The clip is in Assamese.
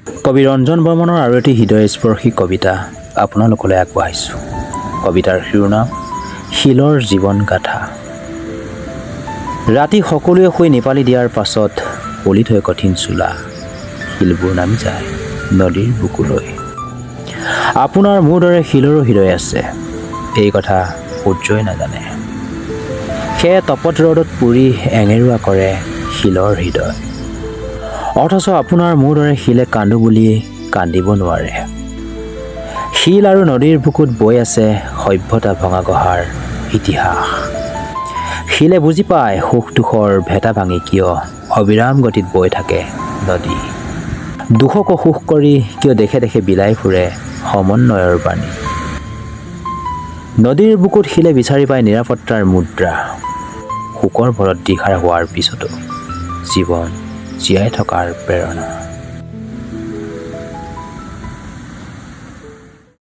কবি ৰঞ্জন বৰ্মনৰ আৰু এটি হৃদয়স্পৰ্শী কবিতা আপোনালোকলৈ আগবঢ়াইছোঁ। কবিতাৰ শিৰোনাম শিলৰ জীৱন গাথা। ৰাতি সকলোৱে শুই নিপালি দিয়াৰ পাছত পলি থৈ কঠিন চোলা, শিলবোৰ নামি যায় নদীৰ বুকুলৈ। আপোনাৰ মোৰ দৰে শিলৰো হৃদয় আছে, এই কথা সূৰ্যই নাজানে। সেয়ে তপত ৰ'দত পুৰি এঙেৰুৱা কৰে শিলৰ হৃদয়। অথচ আপোনাৰ মোৰ দৰে শিলে কান্দো বুলি কান্দিব নোৱাৰে। শিল আৰু নদীৰ বুকুত বৈ আছে সভ্যতা ভঙা গঢ়াৰ ইতিহাস। শিলে বুজি পায় সুখ দুখৰ ভেটা ভাঙি কিয় অবিৰাম গতিত বৈ থাকে নদী। দুখক অসুখ কৰি কিয় দেখে দেখে বিলাই ফুৰে সমন্বয়ৰ বাণী। নদীৰ বুকুত শিলে বিচাৰি পায় নিৰাপত্তাৰ মুদ্ৰা। শোকৰ ভৰত দিশাৰ হোৱাৰ পিছতো জীৱন জীয়াই থকাৰ প্ৰেৰণা।